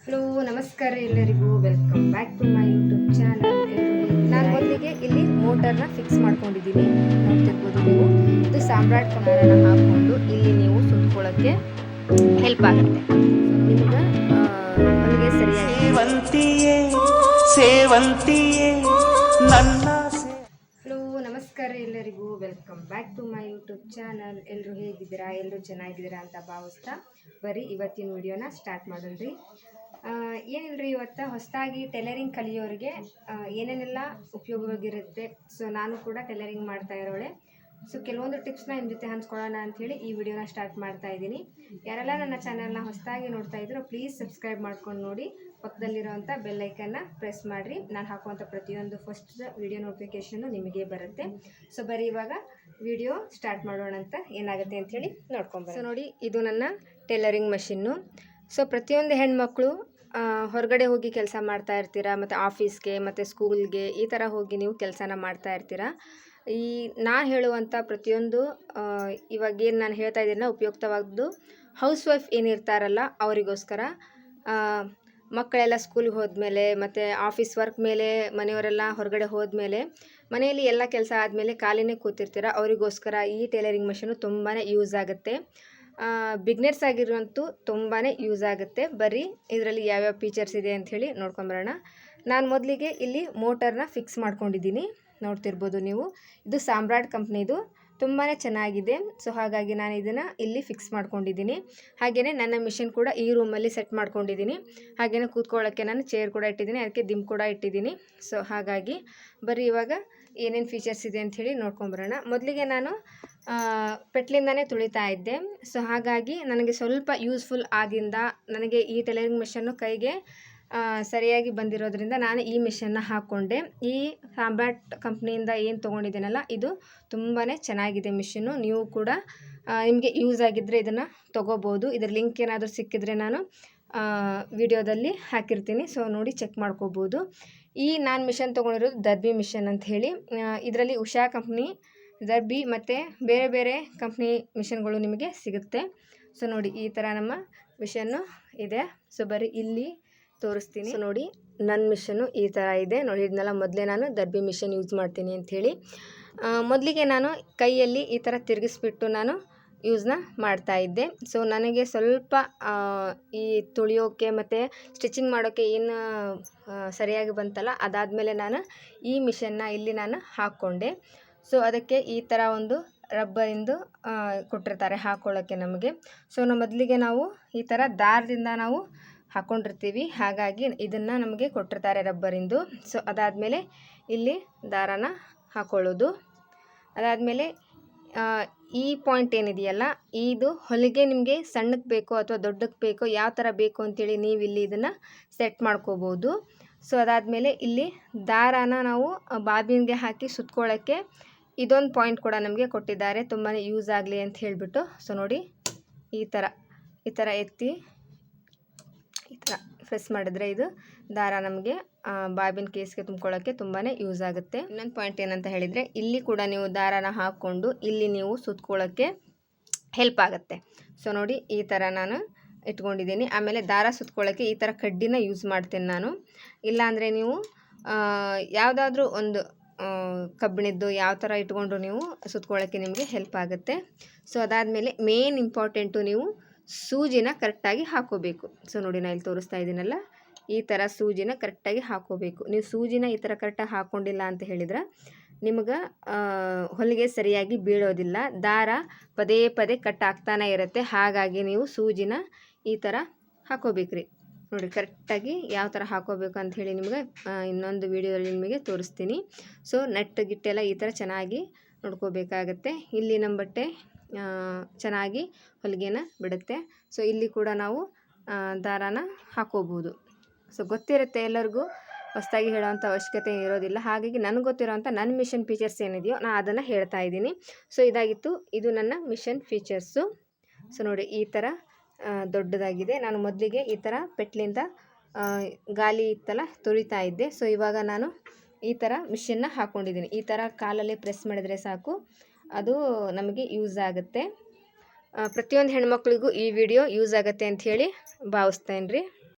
Hello ನಮಸ್ಕಾರ ಎಲ್ಲರಿಗೂ welcome back to my YouTube channel. ನಾನು ಮೊದಲಿಗೆ ಇಲ್ಲಿ ಮೋಟರ್ನ ಫಿಕ್ಸ್ ಮಾಡ್ಕೊಂಡಿದ್ದೀನಿ, ನೋಡ್ತಿರ್ಬೋದು ನೀವು. ಇದು ಸಾಮ್ರಾಟ್ ಕಂಬಾರನ ಹಾಕ್ಕೊಂಡು ಇಲ್ಲಿ ನೀವು ಸುತ್ಕೊಳ್ಳೋಕ್ಕೆ ಹೆಲ್ಪ್ ಆಗುತ್ತೆ ನಿಮ್ಗೆ ಹೊಲಿಗೆ ಸರಿಯಾಗಿ. ಸೇವಂತಿಯೇ ನನ್ನ. ಹಲೋ ನಮಸ್ಕಾರ ಎಲ್ಲರಿಗೂ welcome back to my YouTube channel. ಎಲ್ಲರೂ ಹೇಗಿದ್ದೀರಾ? ಎಲ್ಲರೂ ಚೆನ್ನಾಗಿದ್ದೀರಾ ಅಂತ ಭಾವಿಸ್ತಾ ಬರೀ ಇವತ್ತಿನ ವಿಡಿಯೋನ ಸ್ಟಾರ್ಟ್ ಮಾಡೋಣ್ರಿ. ಏನಿಲ್ಲರಿ, ಇವತ್ತು ಹೊಸದಾಗಿ ಟೈಲರಿಂಗ್ ಕಲಿಯೋರಿಗೆ ಏನೇನೆಲ್ಲ ಉಪಯೋಗವಾಗಿರುತ್ತೆ. ಸೊ ನಾನು ಕೂಡ ಟೈಲರಿಂಗ್ ಮಾಡ್ತಾ ಇರೋಳೆ. ಸೊ ಕೆಲವೊಂದು ಟಿಪ್ಸ್ನ ನಿಮ್ಮ ಜೊತೆ ಹಂಚ್ಕೊಳ್ಳೋಣ ಅಂಥೇಳಿ ಈ ವಿಡಿಯೋನ ಸ್ಟಾರ್ಟ್ ಮಾಡ್ತಾ ಇದ್ದೀನಿ. ಯಾರೆಲ್ಲ ನನ್ನ ಚಾನಲ್ನ ಹೊಸದಾಗಿ ನೋಡ್ತಾ ಇದ್ರು ಪ್ಲೀಸ್ ಸಬ್ಸ್ಕ್ರೈಬ್ ಮಾಡ್ಕೊಂಡು ನೋಡಿ, ಪಕ್ಕದಲ್ಲಿರೋವಂಥ ಬೆಲ್ಲೈಕನ್ನ ಪ್ರೆಸ್ ಮಾಡಿರಿ. ನಾನು ಹಾಕುವಂಥ ಪ್ರತಿಯೊಂದು ಫಸ್ಟ್ ವಿಡಿಯೋ ನೋಟಿಫಿಕೇಷನ್ನು ನಿಮಗೆ ಬರುತ್ತೆ. ಸೊ ಬರೀ ಇವಾಗ ವಿಡಿಯೋ ಸ್ಟಾರ್ಟ್ ಮಾಡೋಣ ಅಂತ ಏನಾಗುತ್ತೆ ಅಂಥೇಳಿ ನೋಡ್ಕೊಂಬ. ಸೊ ನೋಡಿ, ಇದು ನನ್ನ ಟೈಲರಿಂಗ್ ಮಷಿನ್ನು. ಸೊ ಪ್ರತಿಯೊಂದು ಹೆಣ್ಮಕ್ಳು ಹೊರಗಡೆ ಹೋಗಿ ಕೆಲಸ ಮಾಡ್ತಾ ಇರ್ತೀರಾ, ಮತ್ತು ಆಫೀಸ್ಗೆ ಮತ್ತು ಸ್ಕೂಲ್ಗೆ ಈ ಥರ ಹೋಗಿ ನೀವು ಕೆಲಸನ ಮಾಡ್ತಾ ಇರ್ತೀರಾ. ಈ ನಾ ಹೇಳುವಂಥ ಪ್ರತಿಯೊಂದು ಇವಾಗೇನು ನಾನು ಹೇಳ್ತಾ ಇದ್ದೀನ ಉಪಯುಕ್ತವಾದ್ದು ಹೌಸ್ ವೈಫ್ ಏನಿರ್ತಾರಲ್ಲ ಅವರಿಗೋಸ್ಕರ. ಮಕ್ಕಳೆಲ್ಲ ಸ್ಕೂಲಿಗೆ ಹೋದ್ಮೇಲೆ ಮತ್ತು ಆಫೀಸ್ ವರ್ಕ್ ಮೇಲೆ ಮನೆಯವರೆಲ್ಲ ಹೊರಗಡೆ ಹೋದ್ಮೇಲೆ ಮನೆಯಲ್ಲಿ ಎಲ್ಲ ಕೆಲಸ ಆದಮೇಲೆ ಖಾಲಿನೇ ಕೂತಿರ್ತೀರ, ಅವರಿಗೋಸ್ಕರ ಈ ಟೈಲರಿಂಗ್ ಮಷೀನು ತುಂಬಾ ಯೂಸ್ ಆಗುತ್ತೆ. ಬಿಗ್ನರ್ಸ್ ಆಗಿರುವಂತೂ ತುಂಬಾ ಯೂಸ್ ಆಗುತ್ತೆ. ಬರೀ ಇದರಲ್ಲಿ ಯಾವ್ಯಾವ ಫೀಚರ್ಸ್ ಇದೆ ಅಂಥೇಳಿ ನೋಡ್ಕೊಂಬರೋಣ. ನಾನು ಮೊದಲಿಗೆ ಇಲ್ಲಿ ಮೋಟರ್ನ ಫಿಕ್ಸ್ ಮಾಡ್ಕೊಂಡಿದ್ದೀನಿ, ನೋಡ್ತಿರ್ಬೋದು ನೀವು. ಇದು ಸಾಮ್ರಾಟ್ ಕಂಪ್ನಿದು, ತುಂಬಾ ಚೆನ್ನಾಗಿದೆ. ಸೊ ಹಾಗಾಗಿ ನಾನು ಇದನ್ನು ಇಲ್ಲಿ ಫಿಕ್ಸ್ ಮಾಡ್ಕೊಂಡಿದ್ದೀನಿ. ಹಾಗೆಯೇ ನನ್ನ ಮಿಷಿನ್ ಕೂಡ ಈ ರೂಮಲ್ಲಿ ಸೆಟ್ ಮಾಡ್ಕೊಂಡಿದ್ದೀನಿ. ಹಾಗೆಯೇ ಕೂತ್ಕೊಳ್ಳೋಕ್ಕೆ ನಾನು ಚೇರ್ ಕೂಡ ಇಟ್ಟಿದ್ದೀನಿ, ಅದಕ್ಕೆ ದಿಮ್ ಕೂಡ ಇಟ್ಟಿದ್ದೀನಿ. ಸೊ ಹಾಗಾಗಿ ಬರೀ ಇವಾಗ ಏನೇನು ಫೀಚರ್ಸ್ ಇದೆ ಅಂಥೇಳಿ ನೋಡ್ಕೊಂಬರೋಣ. ಮೊದಲಿಗೆ ನಾನು ಪೆಟ್ಲಿಂದನೇ ತುಳಿತಾ ಇದ್ದೆ. ಸೊ ಹಾಗಾಗಿ ನನಗೆ ಸ್ವಲ್ಪ ಯೂಸ್ಫುಲ್ ಆಗಿಂದ ನನಗೆ ಈ ಟೈಲರಿಂಗ್ ಮಿಷನ್ನು ಕೈಗೆ ಸರಿಯಾಗಿ ಬಂದಿರೋದ್ರಿಂದ ನಾನು ಈ ಮಿಷನ್ನ ಹಾಕ್ಕೊಂಡೆ. ಈ ಸಾಮ್ರಾಟ್ ಕಂಪ್ನಿಯಿಂದ ಏನು ತೊಗೊಂಡಿದ್ದೀನಲ್ಲ ಇದು ತುಂಬಾ ಚೆನ್ನಾಗಿದೆ ಮಿಷಿನ್ನು. ನೀವು ಕೂಡ ನಿಮಗೆ ಯೂಸ್ ಆಗಿದ್ದರೆ ಇದನ್ನು ತೊಗೋಬೋದು. ಇದರ ಲಿಂಕ್ ಏನಾದರೂ ಸಿಕ್ಕಿದ್ರೆ ನಾನು ವಿಡಿಯೋದಲ್ಲಿ ಹಾಕಿರ್ತೀನಿ, ಸೊ ನೋಡಿ ಚೆಕ್ ಮಾಡ್ಕೋಬೋದು. ಈ ನಾನು ಮಿಷನ್ ತೊಗೊಂಡಿರೋದು ದರ್ಬಿ ಮಿಷನ್ ಅಂತ ಹೇಳಿ. ಇದರಲ್ಲಿ ಉಷಾ ಕಂಪ್ನಿ, ದರ್ಬಿ ಮತ್ತು ಬೇರೆ ಬೇರೆ ಕಂಪ್ನಿ ಮಿಷನ್ಗಳು ನಿಮಗೆ ಸಿಗುತ್ತೆ. ಸೊ ನೋಡಿ ಈ ಥರ ನಮ್ಮ ಮಿಷನ್ನು ಇದೆ. ಸೊ ಬರೀ ಇಲ್ಲಿ ತೋರಿಸ್ತೀನಿ. ಸೊ ನೋಡಿ ನನ್ನ ಮಿಷನ್ನು ಈ ಥರ ಇದೆ. ನೋಡಿ ಇದನ್ನೆಲ್ಲ ಮೊದಲೇ ನಾನು ದರ್ಬಿ ಮಿಷನ್ ಯೂಸ್ ಮಾಡ್ತೀನಿ ಅಂಥೇಳಿ. ಮೊದಲಿಗೆ ನಾನು ಕೈಯಲ್ಲಿ ಈ ಥರ ತಿರುಗಿಸ್ಬಿಟ್ಟು ನಾನು ಯೂಸ್ನ ಮಾಡ್ತಾಯಿದ್ದೆ. ಸೊ ನನಗೆ ಸ್ವಲ್ಪ ಈ ತುಳಿಯೋಕ್ಕೆ ಮತ್ತು ಸ್ಟಿಚಿಂಗ್ ಮಾಡೋಕ್ಕೆ ಏನು ಸರಿಯಾಗಿ ಬಂತಲ್ಲ, ಅದಾದಮೇಲೆ ನಾನು ಈ ಮಿಷನ್ನ ಇಲ್ಲಿ ನಾನು ಹಾಕ್ಕೊಂಡೆ. ಸೊ ಅದಕ್ಕೆ ಈ ಥರ ಒಂದು ರಬ್ಬರಿಂದು ಕೊಟ್ಟಿರ್ತಾರೆ ಹಾಕ್ಕೊಳ್ಳೋಕ್ಕೆ ನಮಗೆ. ಸೊ ಮೊದಲಿಗೆ ನಾವು ಈ ಥರ ದಾರದಿಂದ ನಾವು ಹಾಕ್ಕೊಂಡಿರ್ತೀವಿ, ಹಾಗಾಗಿ ಇದನ್ನು ನಮಗೆ ಕೊಟ್ಟಿರ್ತಾರೆ ರಬ್ಬರಿಂದು. ಸೊ ಅದಾದಮೇಲೆ ಇಲ್ಲಿ ದಾರನ ಹಾಕ್ಕೊಳ್ಳೋದು. ಅದಾದಮೇಲೆ ಈ ಪಾಯಿಂಟ್ ಏನಿದೆಯಲ್ಲ, ಇದು ಹೊಲಿಗೆ ನಿಮಗೆ ಸಣ್ಣಕ್ಕೆ ಬೇಕೋ ಅಥವಾ ದೊಡ್ಡಕ್ಕೆ ಬೇಕೋ, ಯಾವ ಥರ ಬೇಕು ಅಂತೇಳಿ ನೀವು ಇಲ್ಲಿ ಇದನ್ನು ಸೆಟ್ ಮಾಡ್ಕೋಬೋದು. ಸೊ ಅದಾದಮೇಲೆ ಇಲ್ಲಿ ದಾರಾನ ನಾವು ಬಾಬಿನ್ಗೆ ಹಾಕಿ ಸುತ್ಕೊಳ್ಳೋಕ್ಕೆ ಇದೊಂದು ಪಾಯಿಂಟ್ ಕೂಡ ನಮಗೆ ಕೊಟ್ಟಿದ್ದಾರೆ, ತುಂಬಾ ಯೂಸ್ ಆಗಲಿ ಅಂತ ಹೇಳಿಬಿಟ್ಟು. ಸೊ ನೋಡಿ ಈ ಥರ ಎತ್ತಿ ಈ ಥರ ಪ್ರೆಸ್ ಮಾಡಿದ್ರೆ ಇದು ದಾರ ನಮಗೆ ಬಾಬಿನ್ ಕೇಸ್ಗೆ ತುಂಬ್ಕೊಳ್ಳೋಕ್ಕೆ ತುಂಬಾ ಯೂಸ್ ಆಗುತ್ತೆ. ಇನ್ನೊಂದು ಪಾಯಿಂಟ್ ಏನಂತ ಹೇಳಿದರೆ, ಇಲ್ಲಿ ಕೂಡ ನೀವು ದಾರಾನ ಹಾಕ್ಕೊಂಡು ಇಲ್ಲಿ ನೀವು ಸುತ್ಕೊಳ್ಳೋಕ್ಕೆ ಹೆಲ್ಪ್ ಆಗುತ್ತೆ. ಸೊ ನೋಡಿ ಈ ಥರ ನಾನು ಇಟ್ಕೊಂಡಿದ್ದೀನಿ. ಆಮೇಲೆ ದಾರ ಸುತ್ಕೊಳ್ಳೋಕ್ಕೆ ಈ ಥರ ಕಡ್ಡಿನ ಯೂಸ್ ಮಾಡ್ತೀನಿ ನಾನು. ಇಲ್ಲಾಂದರೆ ನೀವು ಯಾವುದಾದ್ರೂ ಒಂದು ಕಬ್ಬಿಣದ್ದು ಯಾವ ಥರ ಇಟ್ಕೊಂಡ್ರು ನೀವು ಸುತ್ಕೊಳ್ಳೋಕ್ಕೆ ನಿಮಗೆ ಹೆಲ್ಪ್ ಆಗುತ್ತೆ. ಸೊ ಅದಾದಮೇಲೆ ಮೇನ್ ಇಂಪಾರ್ಟೆಂಟು, ನೀವು ಸೂಜಿನ ಕರೆಕ್ಟಾಗಿ ಹಾಕೋಬೇಕು. ಸೊ ನೋಡಿ ನಾನು ಇಲ್ಲಿ ತೋರಿಸ್ತಾ ಇದ್ದೀನಲ್ಲ, ಈ ಥರ ಸೂಜಿನ ಕರೆಕ್ಟಾಗಿ ಹಾಕೋಬೇಕು. ನೀವು ಸೂಜಿನ ಈ ಥರ ಕರೆಕ್ಟಾಗಿ ಹಾಕ್ಕೊಂಡಿಲ್ಲ ಅಂತ ಹೇಳಿದ್ರೆ ನಿಮ್ಗೆ ಹೊಲಿಗೆ ಸರಿಯಾಗಿ ಬೀಳೋದಿಲ್ಲ, ದಾರ ಪದೇ ಪದೇ ಕಟ್ ಆಗ್ತಾನೆ ಇರುತ್ತೆ. ಹಾಗಾಗಿ ನೀವು ಸೂಜಿನ ಈ ಥರ ಹಾಕೋಬೇಕ್ರಿ. ನೋಡಿ ಕರೆಕ್ಟಾಗಿ ಯಾವ ಥರ ಹಾಕೋಬೇಕು ಅಂಥೇಳಿ ನಿಮಗೆ ಇನ್ನೊಂದು ವಿಡಿಯೋದಲ್ಲಿ ನಿಮಗೆ ತೋರಿಸ್ತೀನಿ. ಸೊ ನಟ್ಟು ಗಿಟ್ಟೆಲ್ಲ ಈ ಥರ ಚೆನ್ನಾಗಿ ನೋಡ್ಕೋಬೇಕಾಗತ್ತೆ. ಇಲ್ಲಿ ನಮ್ಮ ಬಟ್ಟೆ ಚೆನ್ನಾಗಿ ಹೊಲಿಗೆನ ಬಿಡುತ್ತೆ. ಸೊ ಇಲ್ಲಿ ಕೂಡ ನಾವು ದಾರಾನ ಹಾಕೋಬೋದು. ಸೊ ಗೊತ್ತಿರುತ್ತೆ ಎಲ್ಲರಿಗೂ, ಹೊಸದಾಗಿ ಹೇಳೋವಂಥ ಅವಶ್ಯಕತೆ ಇರೋದಿಲ್ಲ. ಹಾಗಾಗಿ ನನಗೆ ಗೊತ್ತಿರೋವಂಥ ನನ್ನ ಮಿಷನ್ ಫೀಚರ್ಸ್ ಏನಿದೆಯೋ ನಾನು ಅದನ್ನು ಹೇಳ್ತಾ ಇದ್ದೀನಿ. ಸೊ ಇದಾಗಿತ್ತು, ಇದು ನನ್ನ ಮಿಷನ್ ಫೀಚರ್ಸು. ಸೊ ನೋಡಿ ಈ ಥರ ದೊಡ್ಡದಾಗಿದೆ. ನಾನು ಮೊದಲಿಗೆ ಈ ಥರ ಪೆಟ್ಲಿಂದ ಗಾಲಿ ಇತ್ತಲ್ಲ ತುಳಿತಾ ಇದ್ದೆ. ಸೊ ಇವಾಗ ನಾನು ಈ ಥರ ಮಿಷನ್ನ ಹಾಕ್ಕೊಂಡಿದ್ದೀನಿ. ಈ ಥರ ಕಾಲಲ್ಲಿ ಪ್ರೆಸ್ ಮಾಡಿದರೆ ಸಾಕು, ಅದು ನಮಗೆ ಯೂಸ್ ಆಗುತ್ತೆ. ಪ್ರತಿಯೊಂದು ಹೆಣ್ಮಕ್ಳಿಗೂ ಈ ವಿಡಿಯೋ ಯೂಸ್ ಆಗುತ್ತೆ ಅಂಥೇಳಿ ಭಾವಿಸ್ತೇನೆ ರೀ.